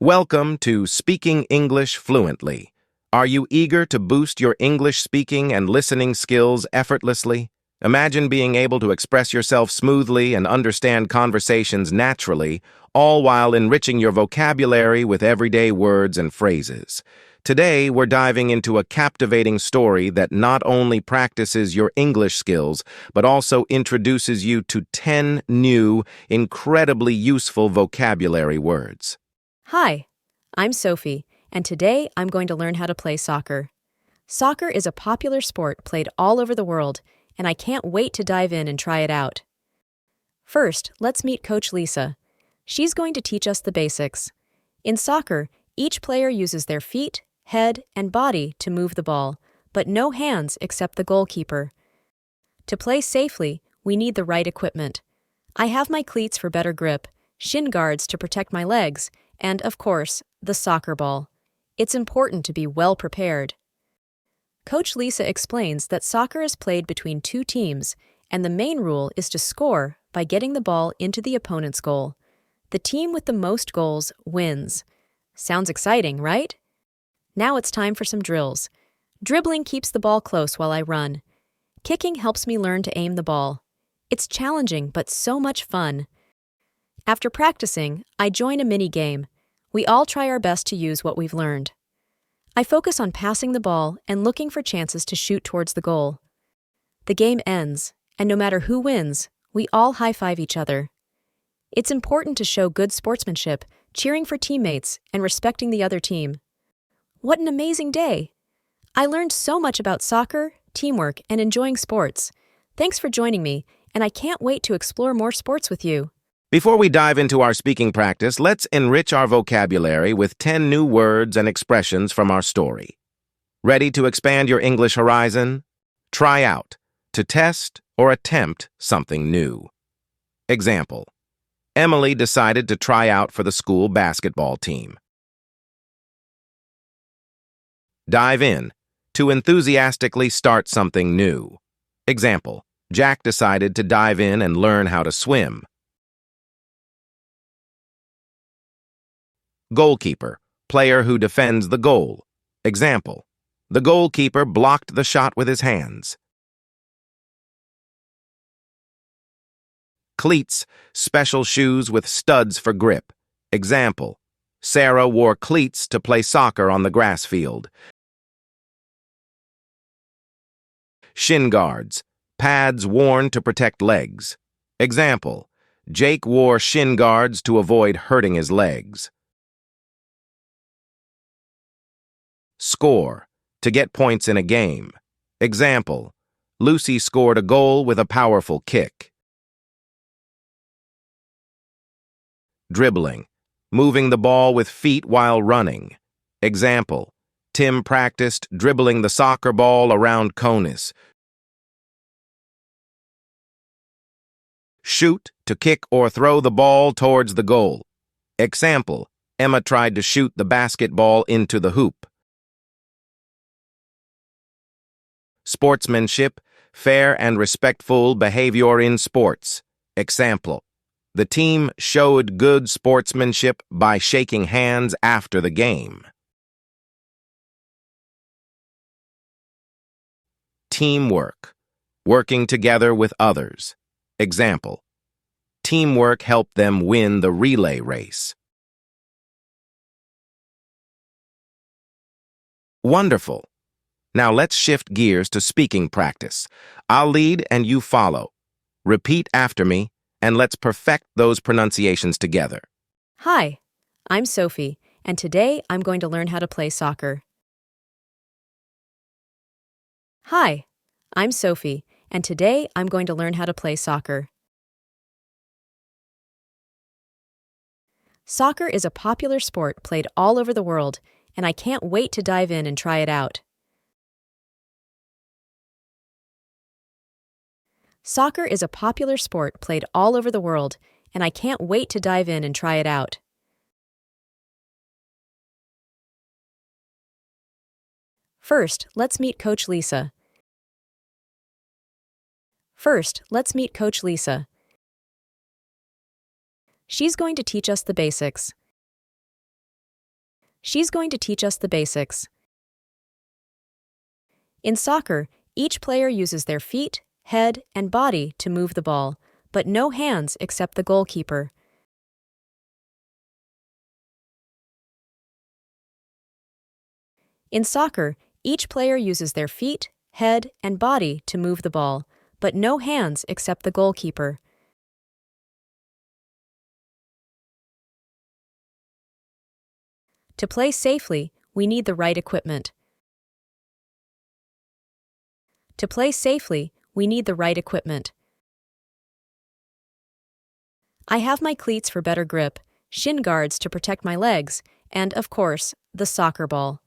Welcome to Speaking English Fluently. Are you eager to boost your English speaking and listening skills effortlessly? Imagine being able to express yourself smoothly and understand conversations naturally, all while enriching your vocabulary with everyday words and phrases. Today, we're diving into a captivating story that not only practices your English skills, but also introduces you to 10 new, incredibly useful vocabulary words. Hi, I'm Sophie, and today I'm going to learn how to play soccer. Soccer is a popular sport played all over the world, and I can't wait to dive in and try it out. First, let's meet Coach Lisa. She's going to teach us the basics. In soccer, each player uses their feet, head, and body to move the ball, but no hands except the goalkeeper. To play safely, we need the right equipment. I have my cleats for better grip, shin guards to protect my legs, and, of course, the soccer ball. It's important to be well prepared. Coach Lisa explains that soccer is played between two teams, and the main rule is to score by getting the ball into the opponent's goal. The team with the most goals wins. Sounds exciting, right? Now it's time for some drills. Dribbling keeps the ball close while I run. Kicking helps me learn to aim the ball. It's challenging, but so much fun. After practicing, I join a mini-game. We all try our best to use what we've learned. I focus on passing the ball and looking for chances to shoot towards the goal. The game ends, and no matter who wins, we all high-five each other. It's important to show good sportsmanship, cheering for teammates, and respecting the other team. What an amazing day! I learned so much about soccer, teamwork, and enjoying sports. Thanks for joining me, and I can't wait to explore more sports with you. Before we dive into our speaking practice, let's enrich our vocabulary with 10 new words and expressions from our story. Ready to expand your English horizon? Try out, to test or attempt something new. Example: Emily decided to try out for the school basketball team. Dive in, to enthusiastically start something new. Example: Jack decided to dive in and learn how to swim. Goalkeeper, player who defends the goal. Example: The goalkeeper blocked the shot with his hands. Cleats, special shoes with studs for grip. Example: Sarah wore cleats to play soccer on the grass field. Shin guards, pads worn to protect legs. Example: Jake wore shin guards to avoid hurting his legs. Score, to get points in a game. Example: Lucy scored a goal with a powerful kick. Dribbling, moving the ball with feet while running. Example: Tim practiced dribbling the soccer ball around Conus. Shoot, to kick or throw the ball towards the goal. Example: Emma tried to shoot the basketball into the hoop. Sportsmanship, fair and respectful behavior in sports. Example: The team showed good sportsmanship by shaking hands after the game. Teamwork, working together with others. Example: Teamwork helped them win the relay race. Wonderful! Now let's shift gears to speaking practice. I'll lead and you follow. Repeat after me, and let's perfect those pronunciations together. Hi, I'm Sophie, and today I'm going to learn how to play soccer. Hi, I'm Sophie, and today I'm going to learn how to play soccer. Soccer is a popular sport played all over the world, and I can't wait to dive in and try it out. Soccer is a popular sport played all over the world, and I can't wait to dive in and try it out. First, let's meet Coach Lisa. She's going to teach us the basics. She's going to teach us the basics. In soccer, each player uses their feet, head, and body to move the ball, but no hands except the goalkeeper. In soccer, each player uses their feet, head, and body to move the ball, but no hands except the goalkeeper. To play safely, we need the right equipment. To play safely, we need the right equipment. I have my cleats for better grip, shin guards to protect my legs, and, of course, the soccer ball.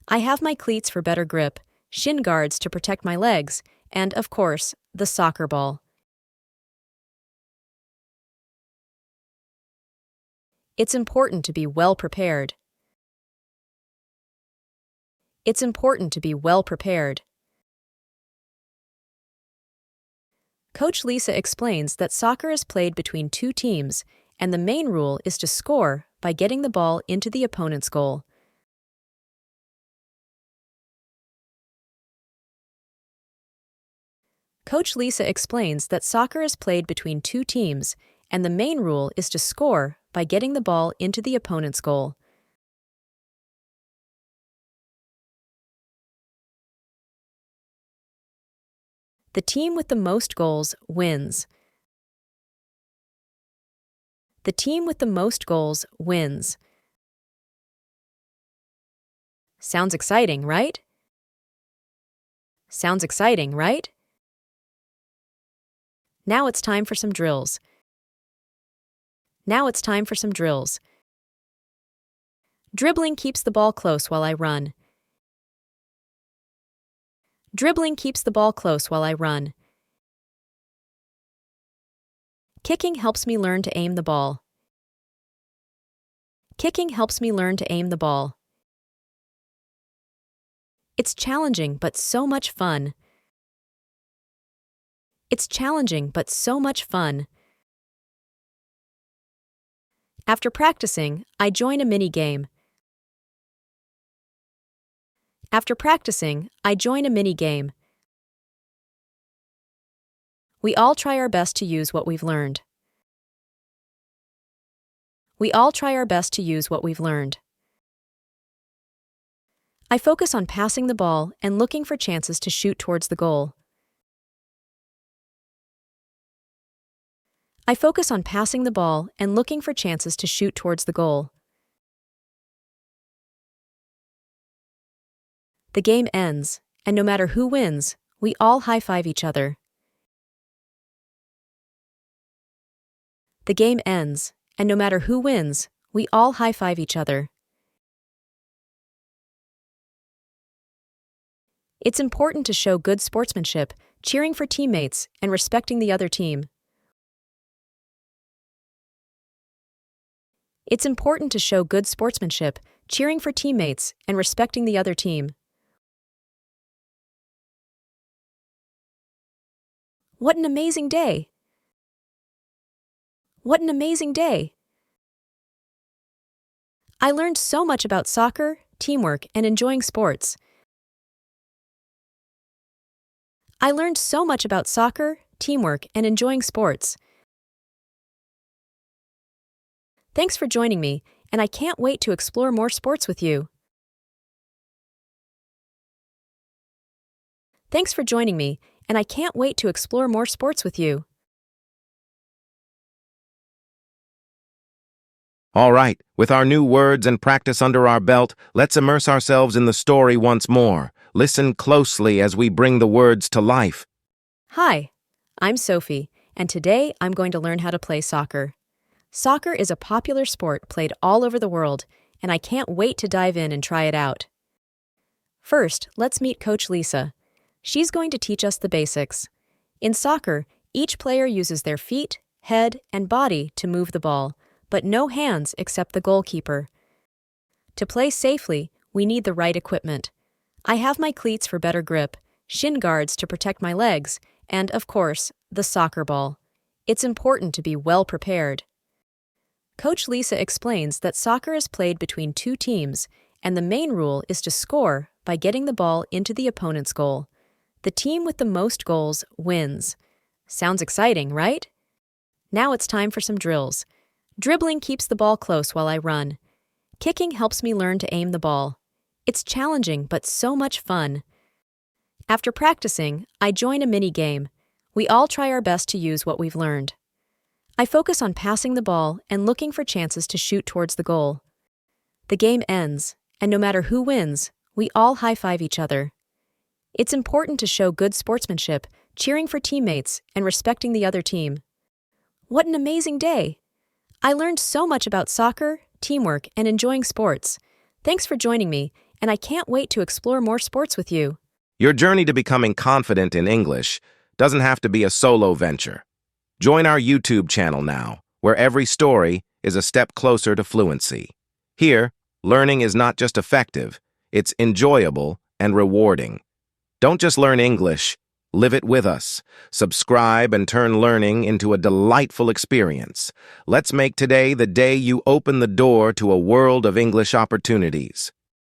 I have my cleats for better grip, shin guards to protect my legs, and, of course, the soccer ball. It's important to be well prepared. It's important to be well prepared. Coach Lisa explains that soccer is played between two teams, and the main rule is to score by getting the ball into the opponent's goal. Coach Lisa explains that soccer is played between two teams, and the main rule is to score by getting the ball into the opponent's goal. The team with the most goals wins. The team with the most goals wins. Sounds exciting, right? Sounds exciting, right? Now it's time for some drills. Now it's time for some drills. Dribbling keeps the ball close while I run. Dribbling keeps the ball close while I run. Kicking helps me learn to aim the ball. Kicking helps me learn to aim the ball. It's challenging but so much fun. It's challenging but so much fun. After practicing, I join a mini-game. After practicing, I join a mini-game. We all try our best to use what we've learned. We all try our best to use what we've learned. I focus on passing the ball and looking for chances to shoot towards the goal. I focus on passing the ball and looking for chances to shoot towards the goal. The game ends, and no matter who wins, we all high-five each other. The game ends, and no matter who wins, we all high-five each other. It's important to show good sportsmanship, cheering for teammates, and respecting the other team. It's important to show good sportsmanship, cheering for teammates, and respecting the other team. What an amazing day! What an amazing day! I learned so much about soccer, teamwork, and enjoying sports. I learned so much about soccer, teamwork, and enjoying sports. Thanks for joining me, and I can't wait to explore more sports with you. Thanks for joining me, and I can't wait to explore more sports with you. All right, with our new words and practice under our belt, let's immerse ourselves in the story once more. Listen closely as we bring the words to life. Hi, I'm Sophie, and today I'm going to learn how to play soccer. Soccer is a popular sport played all over the world, and I can't wait to dive in and try it out. First, let's meet Coach Lisa. She's going to teach us the basics. In soccer, each player uses their feet, head, and body to move the ball, but no hands except the goalkeeper. To play safely, we need the right equipment. I have my cleats for better grip, shin guards to protect my legs, and, of course, the soccer ball. It's important to be well prepared. Coach Lisa explains that soccer is played between two teams, and the main rule is to score by getting the ball into the opponent's goal. The team with the most goals wins. Sounds exciting, right? Now it's time for some drills. Dribbling keeps the ball close while I run. Kicking helps me learn to aim the ball. It's challenging, but so much fun. After practicing, I join a mini game. We all try our best to use what we've learned. I focus on passing the ball and looking for chances to shoot towards the goal. The game ends, and no matter who wins, we all high-five each other. It's important to show good sportsmanship, cheering for teammates, and respecting the other team. What an amazing day! I learned so much about soccer, teamwork, and enjoying sports. Thanks for joining me, and I can't wait to explore more sports with you. Your journey to becoming confident in English doesn't have to be a solo venture. Join our YouTube channel now, where every story is a step closer to fluency. Here, learning is not just effective, it's enjoyable and rewarding. Don't just learn English, live it with us. Subscribe and turn learning into a delightful experience. Let's make today the day you open the door to a world of English opportunities.